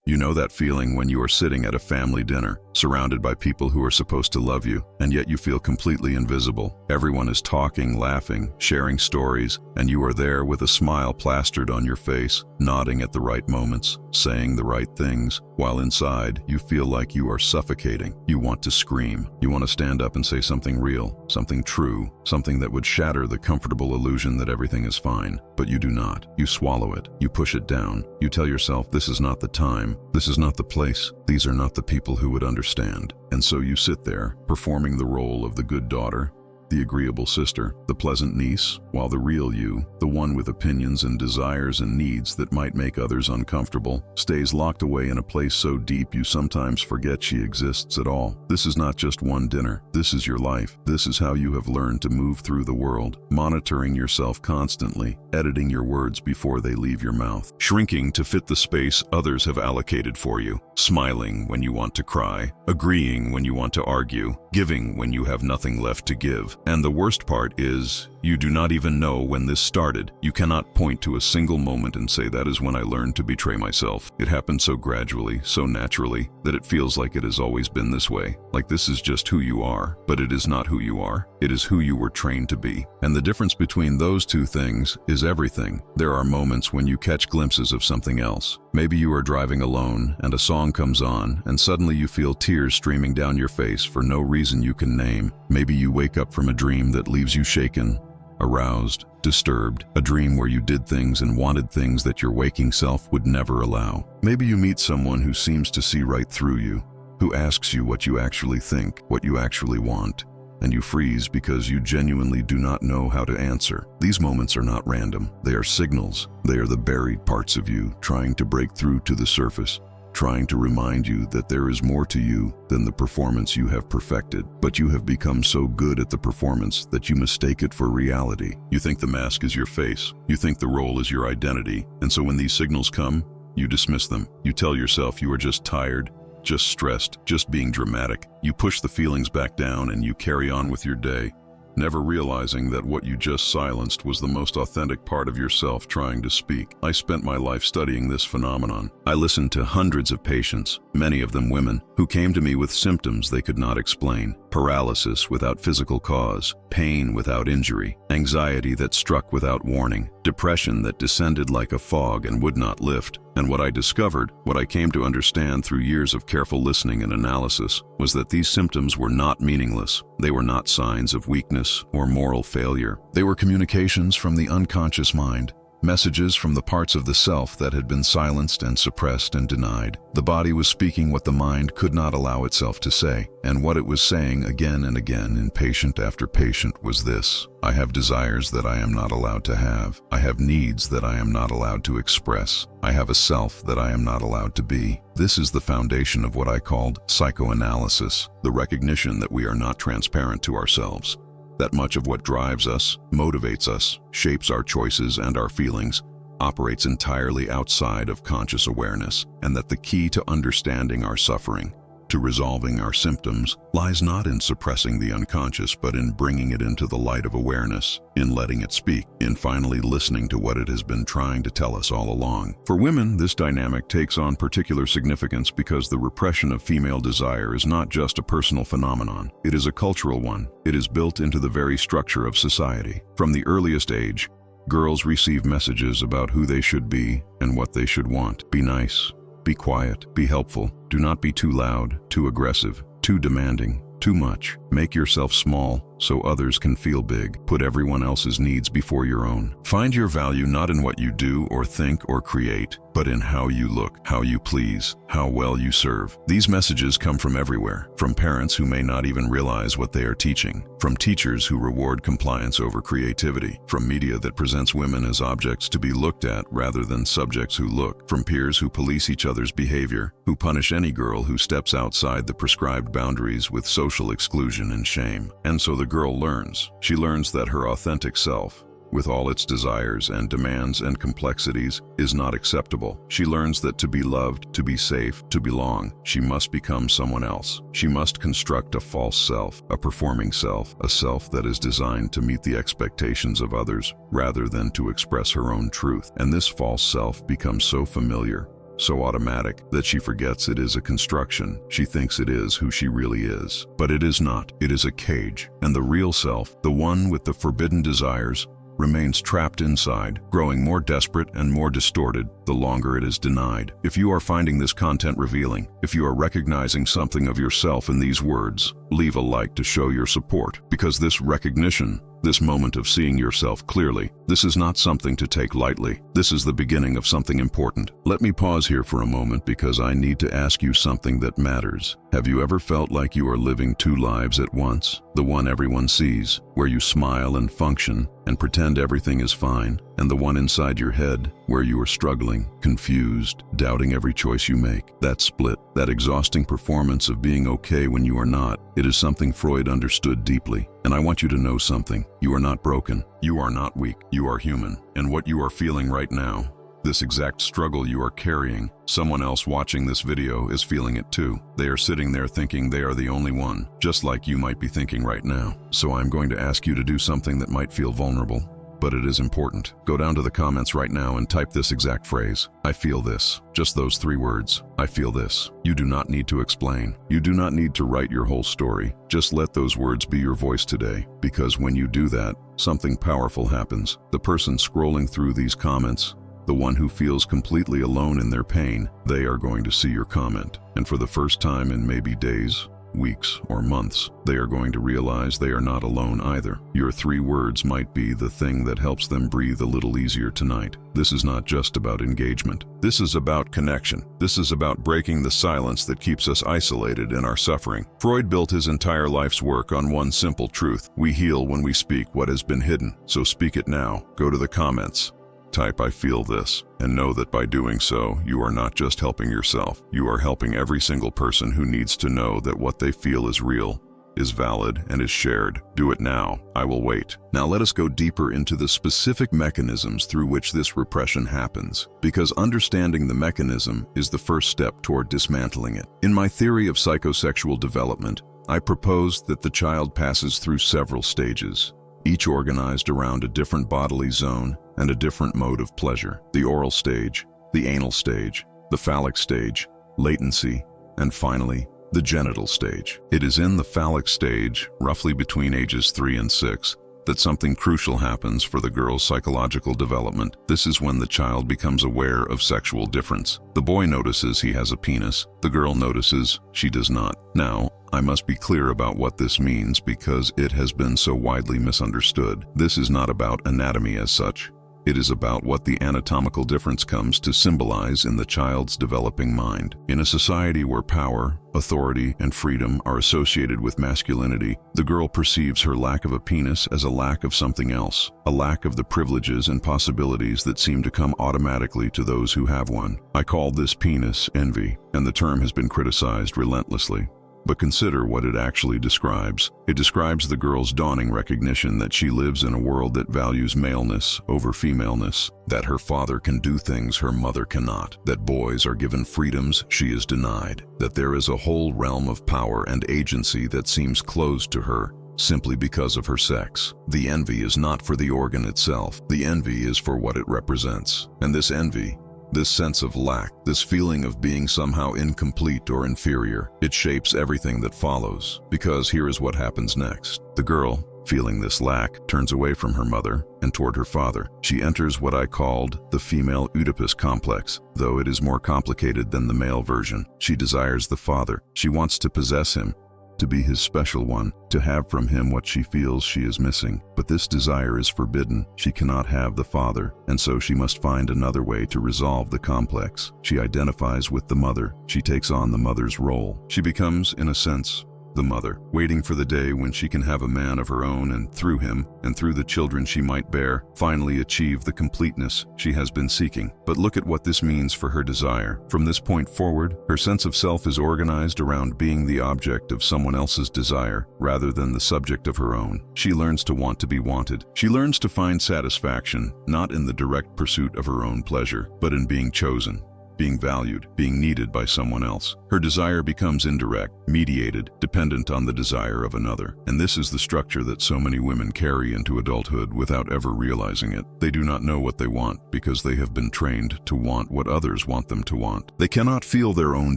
You know that feeling when you are sitting at a family dinner, surrounded by people who are supposed to love you, and yet you feel completely invisible. Everyone is talking, laughing, sharing stories, and you are there with a smile plastered on your face, nodding at the right moments, saying the right things, while inside you feel like you are suffocating. You want to scream. You want to stand up and say something real, something true, something that would shatter the comfortable illusion that everything is fine. But you do not. You swallow it. You push it down. You tell yourself, this is not the time. This is not the place. These are not the people who would understand. And so you sit there, performing the role of the good daughter, the agreeable sister, the pleasant niece, while the real you, the one with opinions and desires and needs that might make others uncomfortable, stays locked away in a place so deep you sometimes forget she exists at all. This is not just one dinner. This is your life. This is how you have learned to move through the world, monitoring yourself constantly, editing your words before they leave your mouth, shrinking to fit the space others have allocated for you, smiling when you want to cry, agreeing when you want to argue, giving when you have nothing left to give. And the worst part is, you do not even know when this started. You cannot point to a single moment and say that is when I learned to betray myself. It happened so gradually, so naturally, that it feels like it has always been this way. Like this is just who you are, but it is not who you are. It is who you were trained to be. And the difference between those two things is everything. There are moments when you catch glimpses of something else. Maybe you are driving alone and a song comes on and suddenly you feel tears streaming down your face for no reason you can name. Maybe you wake up from a dream that leaves you shaken, aroused, disturbed, a dream where you did things and wanted things that your waking self would never allow. Maybe you meet someone who seems to see right through you, who asks you what you actually think, what you actually want, and you freeze because you genuinely do not know how to answer. These moments are not random. They are signals. They are the buried parts of you trying to break through to the surface, trying to remind you that there is more to you than the performance you have perfected. But you have become so good at the performance that you mistake it for reality. You think the mask is your face. You think the role is your identity. And so when these signals come, you dismiss them. You tell yourself you are just tired, just stressed, just being dramatic. You push the feelings back down and you carry on with your day, never realizing that what you just silenced was the most authentic part of yourself trying to speak. I spent my life studying this phenomenon. I listened to hundreds of patients, many of them women, who came to me with symptoms they could not explain. Paralysis without physical cause, pain without injury, anxiety that struck without warning, depression that descended like a fog and would not lift. And what I discovered, what I came to understand through years of careful listening and analysis, was that these symptoms were not meaningless. They were not signs of weakness or moral failure. They were communications from the unconscious mind, messages from the parts of the self that had been silenced and suppressed and denied. The body was speaking what the mind could not allow itself to say, and what it was saying again and again in patient after patient was this: I have desires that I am not allowed to have. I have needs that I am not allowed to express. I have a self that I am not allowed to be. This is the foundation of what I called psychoanalysis, the recognition that we are not transparent to ourselves, that much of what drives us, motivates us, shapes our choices and our feelings, operates entirely outside of conscious awareness, and that the key to understanding our suffering, to resolving our symptoms, lies not in suppressing the unconscious, but in bringing it into the light of awareness, in letting it speak, in finally listening to what it has been trying to tell us all along. For women, this dynamic takes on particular significance because the repression of female desire is not just a personal phenomenon. It is a cultural one. It is built into the very structure of society. From the earliest age, girls receive messages about who they should be and what they should want. Be nice. Be quiet, be helpful, do not be too loud, too aggressive, too demanding, too much. Make yourself small so others can feel big. Put everyone else's needs before your own. Find your value not in what you do or think or create, but in how you look, how you please, how well you serve. These messages come from everywhere, from parents who may not even realize what they are teaching, from teachers who reward compliance over creativity, from media that presents women as objects to be looked at rather than subjects who look, from peers who police each other's behavior, who punish any girl who steps outside the prescribed boundaries with social exclusion and shame. And so the girl learns. She learns that her authentic self, with all its desires and demands and complexities, is not acceptable. She learns that to be loved, to be safe, to belong, she must become someone else. She must construct a false self, a performing self, a self that is designed to meet the expectations of others rather than to express her own truth. And this false self becomes so familiar, so automatic, that she forgets it is a construction. She thinks it is who she really is. But it is not. It is a cage. And the real self, the one with the forbidden desires, remains trapped inside, growing more desperate and more distorted the longer it is denied. If you are finding this content revealing, if you are recognizing something of yourself in these words, leave a like to show your support, because this recognition, this moment of seeing yourself clearly, this is not something to take lightly. This is the beginning of something important. Let me pause here for a moment because I need to ask you something that matters. Have you ever felt like you are living two lives at once? The one everyone sees, where you smile and function and pretend everything is fine, and the one inside your head, where you are struggling, confused, doubting every choice you make. That split, that exhausting performance of being okay when you are not, it is something Freud understood deeply. And I want you to know something. You are not broken. You are not weak. You are human. And what you are feeling right now, this exact struggle you are carrying, someone else watching this video is feeling it too. They are sitting there thinking they are the only one, just like you might be thinking right now. So I'm going to ask you to do something that might feel vulnerable, but it is important. Go down to the comments right now and type this exact phrase. I feel this. Just those 3 words. I feel this. You do not need to explain. You do not need to write your whole story. Just let those words be your voice today, because when you do that, something powerful happens. The person scrolling through these comments, the one who feels completely alone in their pain, they are going to see your comment. And for the first time in maybe days, weeks, or months, they are going to realize they are not alone either. Your 3 words might be the thing that helps them breathe a little easier tonight. This is not just about engagement. This is about connection. This is about breaking the silence that keeps us isolated in our suffering. Freud built his entire life's work on one simple truth. We heal when we speak what has been hidden. So speak it now. Go to the comments. Type I feel this, and know that by doing so, you are not just helping yourself. You are helping every single person who needs to know that what they feel is real, is valid, and is shared. Do it now. I will wait. Now let us go deeper into the specific mechanisms through which this repression happens, because understanding the mechanism is the first step toward dismantling it. In my theory of psychosexual development, I proposed that the child passes through several stages, each organized around a different bodily zone and a different mode of pleasure. The oral stage, the anal stage, the phallic stage, latency, and finally, the genital stage. It is in the phallic stage, roughly between ages 3 and 6, that something crucial happens for the girl's psychological development. This is when the child becomes aware of sexual difference. The boy notices he has a penis. The girl notices she does not. Now, I must be clear about what this means because it has been so widely misunderstood. This is not about anatomy as such. It is about what the anatomical difference comes to symbolize in the child's developing mind. In a society where power, authority, and freedom are associated with masculinity, the girl perceives her lack of a penis as a lack of something else, a lack of the privileges and possibilities that seem to come automatically to those who have one. I call this penis envy, and the term has been criticized relentlessly. But consider what it actually describes. It describes the girl's dawning recognition that she lives in a world that values maleness over femaleness, that her father can do things her mother cannot, that boys are given freedoms she is denied, that there is a whole realm of power and agency that seems closed to her simply because of her sex. The envy is not for the organ itself. The envy is for what it represents. And this envy, this sense of lack, this feeling of being somehow incomplete or inferior, it shapes everything that follows. Because here is what happens next. The girl, feeling this lack, turns away from her mother and toward her father. She enters what I called the female Oedipus complex, though it is more complicated than the male version. She desires the father. She wants to possess him, to be his special one, to have from him what she feels she is missing. But this desire is forbidden. She cannot have the father, and so she must find another way to resolve the complex. She identifies with the mother. She takes on the mother's role. She becomes, in a sense, the mother, waiting for the day when she can have a man of her own and through him, and through the children she might bear, finally achieve the completeness she has been seeking. But look at what this means for her desire. From this point forward, her sense of self is organized around being the object of someone else's desire, rather than the subject of her own. She learns to want to be wanted. She learns to find satisfaction, not in the direct pursuit of her own pleasure, but in being chosen, being valued, being needed by someone else. Her desire becomes indirect, mediated, dependent on the desire of another. And this is the structure that so many women carry into adulthood without ever realizing it. They do not know what they want because they have been trained to want what others want them to want. They cannot feel their own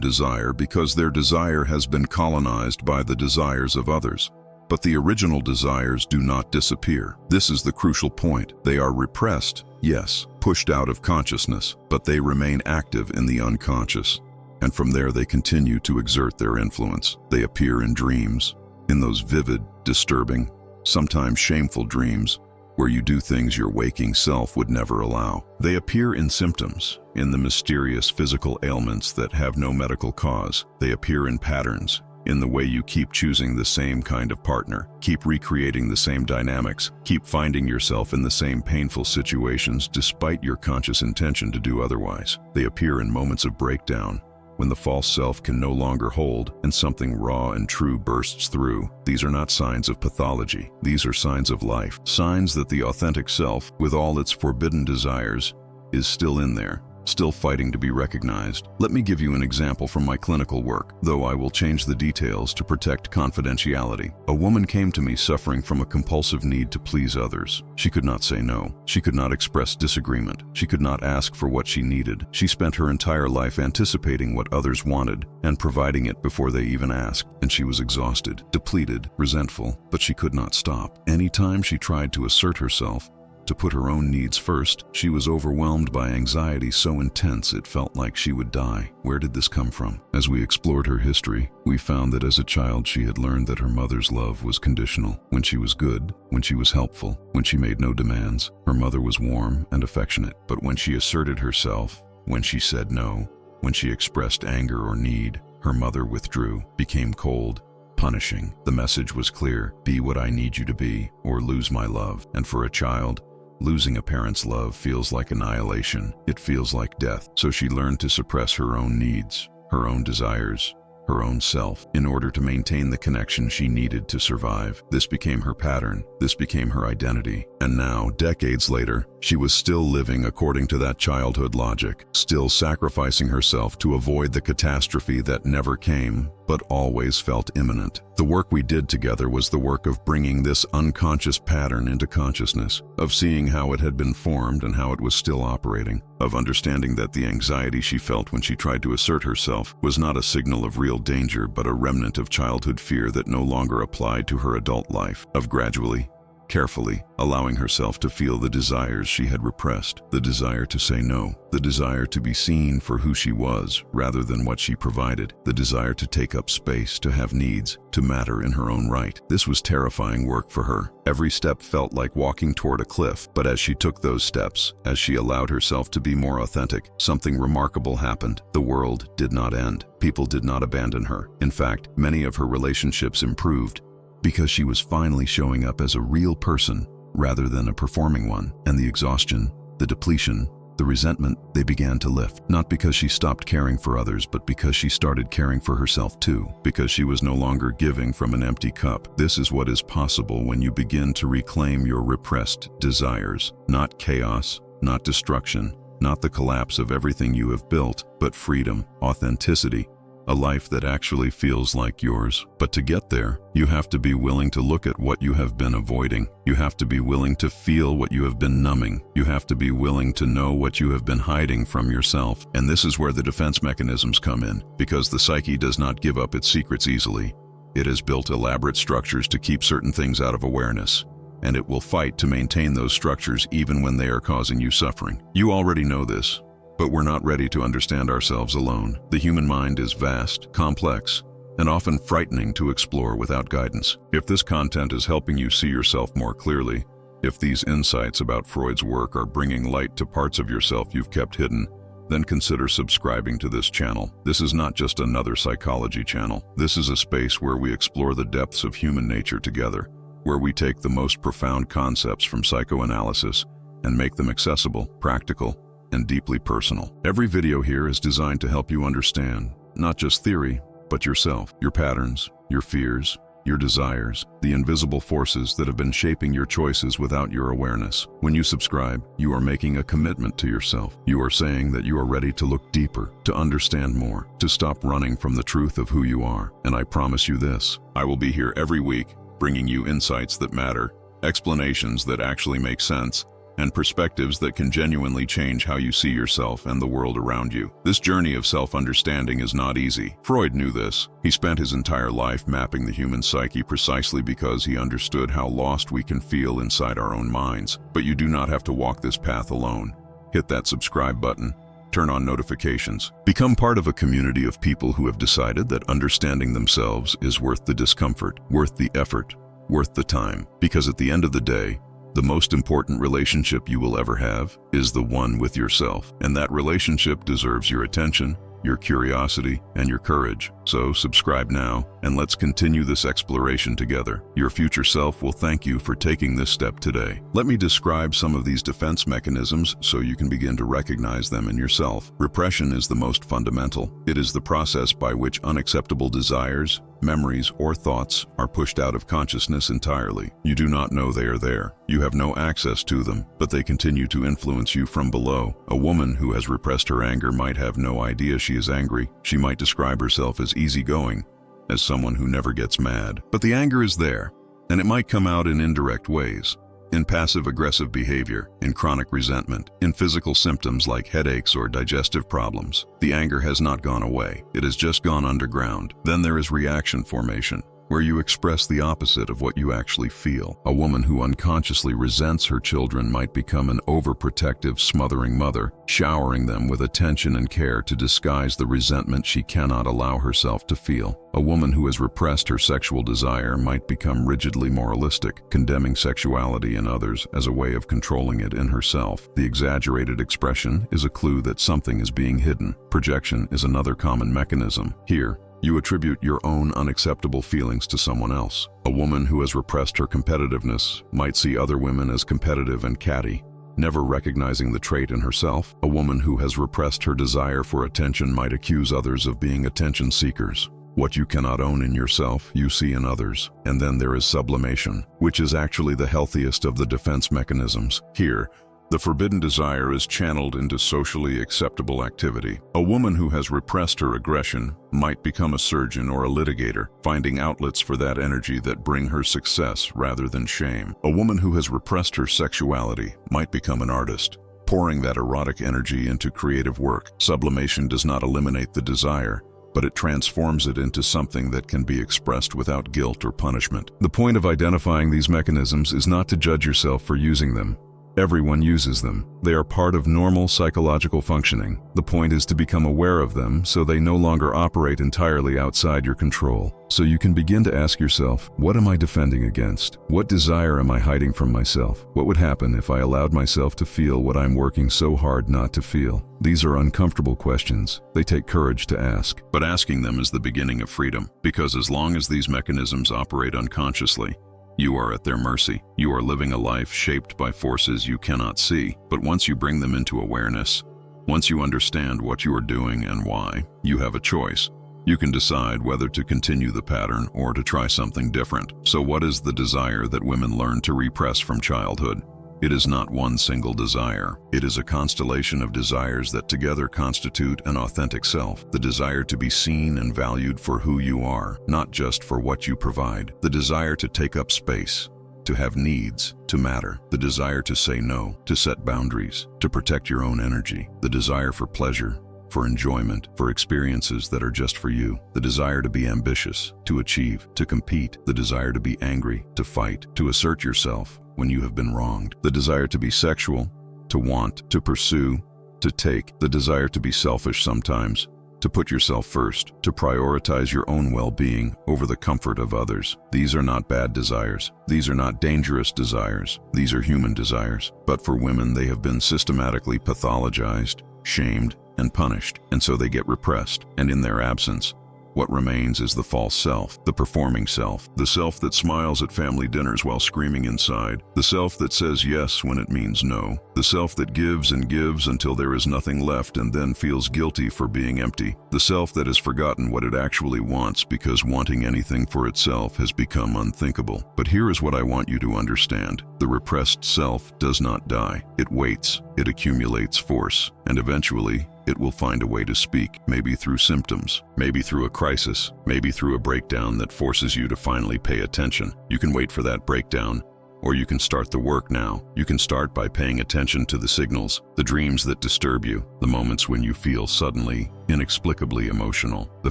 desire because their desire has been colonized by the desires of others. But the original desires do not disappear. This is the crucial point. They are repressed, yes, pushed out of consciousness, but they remain active in the unconscious. And from there they continue to exert their influence. They appear in dreams, in those vivid, disturbing, sometimes shameful dreams, where you do things your waking self would never allow. They appear in symptoms, in the mysterious physical ailments that have no medical cause. They appear in patterns, in the way you keep choosing the same kind of partner, keep recreating the same dynamics, keep finding yourself in the same painful situations despite your conscious intention to do otherwise. They appear in moments of breakdown, when the false self can no longer hold and something raw and true bursts through. These are not signs of pathology. These are signs of life, signs that the authentic self, with all its forbidden desires, is still in there, still fighting to be recognized. Let me give you an example from my clinical work, though I will change the details to protect confidentiality. A woman came to me suffering from a compulsive need to please others. She could not say no. She could not express disagreement. She could not ask for what she needed. She spent her entire life anticipating what others wanted and providing it before they even asked. And she was exhausted, depleted, resentful, but she could not stop. Anytime she tried to assert herself, to put her own needs first, she was overwhelmed by anxiety so intense it felt like she would die. Where did this come from? As we explored her history, we found that as a child she had learned that her mother's love was conditional. When she was good, when she was helpful, when she made no demands, her mother was warm and affectionate. But when she asserted herself, when she said no, when she expressed anger or need, her mother withdrew, became cold, punishing. The message was clear: be what I need you to be, or lose my love. And for a child, losing a parent's love feels like annihilation. It feels like death. So she learned to suppress her own needs, her own desires, her own self, in order to maintain the connection she needed to survive. This became her pattern. This became her identity. And now, decades later, she was still living according to that childhood logic, still sacrificing herself to avoid the catastrophe that never came, but always felt imminent. The work we did together was the work of bringing this unconscious pattern into consciousness, of seeing how it had been formed and how it was still operating, of understanding that the anxiety she felt when she tried to assert herself was not a signal of real danger, but a remnant of childhood fear that no longer applied to her adult life, of gradually, carefully allowing herself to feel the desires she had repressed, the desire to say no, the desire to be seen for who she was rather than what she provided, the desire to take up space, to have needs, to matter in her own right. This was terrifying work for her. Every step felt like walking toward a cliff, but as she took those steps, as she allowed herself to be more authentic, something remarkable happened. The world did not end. People did not abandon her. In fact, many of her relationships improved, because she was finally showing up as a real person rather than a performing one. And the exhaustion, the depletion, the resentment, they began to lift. Not because she stopped caring for others, but because she started caring for herself too. Because she was no longer giving from an empty cup. This is what is possible when you begin to reclaim your repressed desires. Not chaos, not destruction, not the collapse of everything you have built, but freedom, authenticity, a life that actually feels like yours. But to get there, you have to be willing to look at what you have been avoiding. You have to be willing to feel what you have been numbing. You have to be willing to know what you have been hiding from yourself. And this is where the defense mechanisms come in, because the psyche does not give up its secrets easily. It has built elaborate structures to keep certain things out of awareness, and it will fight to maintain those structures even when they are causing you suffering. You already know this, but we're not ready to understand ourselves alone. The human mind is vast, complex, and often frightening to explore without guidance. If this content is helping you see yourself more clearly, if these insights about Freud's work are bringing light to parts of yourself you've kept hidden, then consider subscribing to this channel. This is not just another psychology channel. This is a space where we explore the depths of human nature together, where we take the most profound concepts from psychoanalysis and make them accessible, practical, and deeply personal. Every video here is designed to help you understand not just theory, but yourself, your patterns, your fears, your desires, the invisible forces that have been shaping your choices without your awareness. When you subscribe, you are making a commitment to yourself. You are saying that you are ready to look deeper, to understand more, to stop running from the truth of who you are. And I promise you this, I will be here every week, bringing you insights that matter, explanations that actually make sense, and perspectives that can genuinely change how you see yourself and the world around you. This journey of self-understanding is not easy. Freud knew this. He spent his entire life mapping the human psyche precisely because he understood how lost we can feel inside our own minds. But you do not have to walk this path alone. Hit that subscribe button. Turn on notifications. Become part of a community of people who have decided that understanding themselves is worth the discomfort, worth the effort, worth the time. Because at the end of the day, the most important relationship you will ever have is the one with yourself. And that relationship deserves your attention, your curiosity, and your courage. So subscribe now, and let's continue this exploration together. Your future self will thank you for taking this step today. Let me describe some of these defense mechanisms so you can begin to recognize them in yourself. Repression is the most fundamental. It is the process by which unacceptable desires, memories, or thoughts are pushed out of consciousness entirely. You do not know they are there. You have no access to them, but they continue to influence you from below. A woman who has repressed her anger might have no idea she is angry. She might describe herself as easygoing, as someone who never gets mad. But the anger is there, and it might come out in indirect ways. In passive-aggressive behavior, in chronic resentment, in physical symptoms like headaches or digestive problems. The anger has not gone away. It has just gone underground. Then there is reaction formation, where you express the opposite of what you actually feel. A woman who unconsciously resents her children might become an overprotective, smothering mother, showering them with attention and care to disguise the resentment she cannot allow herself to feel. A woman who has repressed her sexual desire might become rigidly moralistic, condemning sexuality in others as a way of controlling it in herself. The exaggerated expression is a clue that something is being hidden. Projection is another common mechanism. Here, you attribute your own unacceptable feelings to someone else. A woman who has repressed her competitiveness might see other women as competitive and catty, never recognizing the trait in herself. A woman who has repressed her desire for attention might accuse others of being attention seekers. What you cannot own in yourself, you see in others. And then there is sublimation, which is actually the healthiest of the defense mechanisms. Here, the forbidden desire is channeled into socially acceptable activity. A woman who has repressed her aggression might become a surgeon or a litigator, finding outlets for that energy that bring her success rather than shame. A woman who has repressed her sexuality might become an artist, pouring that erotic energy into creative work. Sublimation does not eliminate the desire, but it transforms it into something that can be expressed without guilt or punishment. The point of identifying these mechanisms is not to judge yourself for using them. Everyone uses them. They are part of normal psychological functioning. The point is to become aware of them so they no longer operate entirely outside your control. So you can begin to ask yourself, what am I defending against? What desire am I hiding from myself? What would happen if I allowed myself to feel what I'm working so hard not to feel? These are uncomfortable questions. They take courage to ask. But asking them is the beginning of freedom, because as long as these mechanisms operate unconsciously, you are at their mercy. You are living a life shaped by forces you cannot see. But once you bring them into awareness, once you understand what you are doing and why, you have a choice. You can decide whether to continue the pattern or to try something different. So what is the desire that women learn to repress from childhood? It is not one single desire. It is a constellation of desires that together constitute an authentic self. The desire to be seen and valued for who you are, not just for what you provide. The desire to take up space, to have needs, to matter. The desire to say no, to set boundaries, to protect your own energy. The desire for pleasure, for enjoyment, for experiences that are just for you. The desire to be ambitious, to achieve, to compete. The desire to be angry, to fight, to assert yourself when you have been wronged. The desire to be sexual, to want, to pursue, to take. The desire to be selfish sometimes, to put yourself first, to prioritize your own well-being over the comfort of others. These are not bad desires. These are not dangerous desires. These are human desires. But for women, they have been systematically pathologized, shamed, and punished, and so they get repressed. And in their absence, What remains is the false self, the performing self, the self that smiles at family dinners while screaming inside, the self that says yes when it means no, the self that gives and gives until there is nothing left and then feels guilty for being empty, the self that has forgotten what it actually wants because wanting anything for itself has become unthinkable. But here is what I want you to understand. The repressed self does not die. It waits, it accumulates force, and eventually, it will find a way to speak, maybe through symptoms, maybe through a crisis, maybe through a breakdown that forces you to finally pay attention. You can wait for that breakdown, or you can start the work now. You can start by paying attention to the signals, the dreams that disturb you, the moments when you feel suddenly, inexplicably emotional, the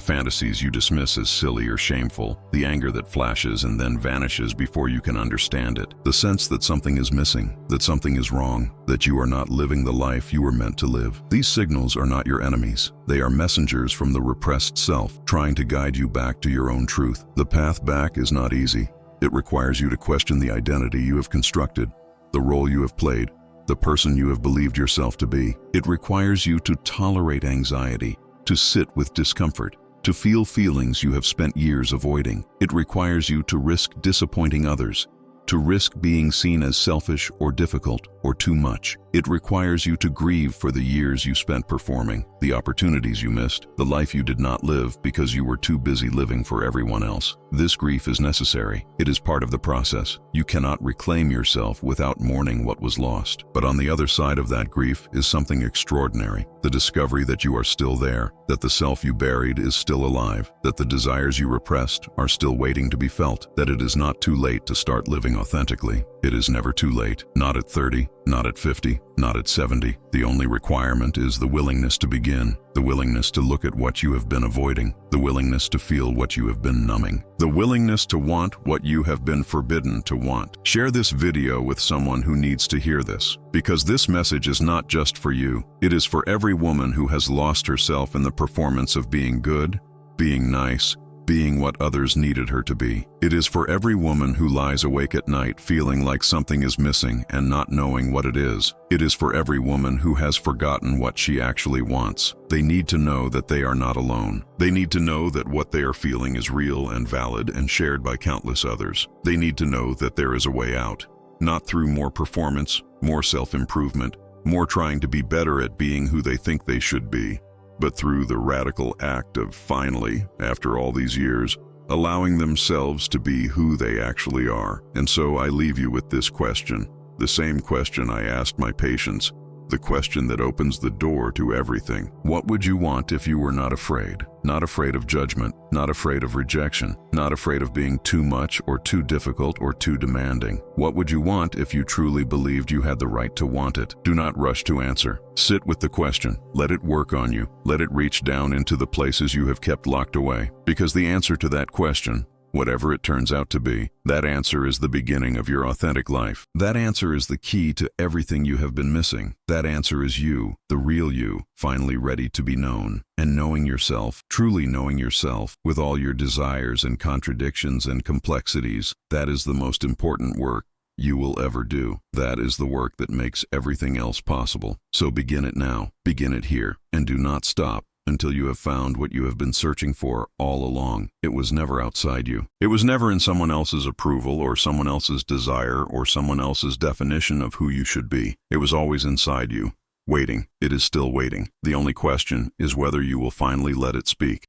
fantasies you dismiss as silly or shameful, the anger that flashes and then vanishes before you can understand it, the sense that something is missing, that something is wrong, that you are not living the life you were meant to live. These signals are not your enemies. They are messengers from the repressed self, trying to guide you back to your own truth. The path back is not easy. It requires you to question the identity you have constructed, the role you have played, the person you have believed yourself to be. It requires you to tolerate anxiety, to sit with discomfort, to feel feelings you have spent years avoiding. It requires you to risk disappointing others, to risk being seen as selfish or difficult or too much. It requires you to grieve for the years you spent performing, the opportunities you missed, the life you did not live because you were too busy living for everyone else. This grief is necessary. It is part of the process. You cannot reclaim yourself without mourning what was lost. But on the other side of that grief is something extraordinary. The discovery that you are still there, that the self you buried is still alive, that the desires you repressed are still waiting to be felt, that it is not too late to start living authentically. It is never too late. Not at 30, not at 50, not at 70. The only requirement is the willingness to begin, the willingness to look at what you have been avoiding, the willingness to feel what you have been numbing, the willingness to want what you have been forbidden to want. Share this video with someone who needs to hear this, because this message is not just for you. It is for every woman who has lost herself in the performance of being good, being nice, being what others needed her to be. It is for every woman who lies awake at night feeling like something is missing and not knowing what it is. It is for every woman who has forgotten what she actually wants. They need to know that they are not alone. They need to know that what they are feeling is real and valid and shared by countless others. They need to know that there is a way out, not through more performance, more self-improvement, more trying to be better at being who they think they should be, but through the radical act of finally, after all these years, allowing themselves to be who they actually are. And so I leave you with this question, the same question I asked my patients, the question that opens the door to everything. What would you want if you were not afraid? Not afraid of judgment, not afraid of rejection, not afraid of being too much or too difficult or too demanding. What would you want if you truly believed you had the right to want it? Do not rush to answer. Sit with the question. Let it work on you. Let it reach down into the places you have kept locked away. Because the answer to that question, whatever it turns out to be, that answer is the beginning of your authentic life. That answer is the key to everything you have been missing. That answer is you, the real you, finally ready to be known. And knowing yourself, truly knowing yourself, with all your desires and contradictions and complexities, that is the most important work you will ever do. That is the work that makes everything else possible. So begin it now, begin it here, and do not stop until you have found what you have been searching for all along. It was never outside you. It was never in someone else's approval or someone else's desire or someone else's definition of who you should be. It was always inside you, waiting. It is still waiting. The only question is whether you will finally let it speak.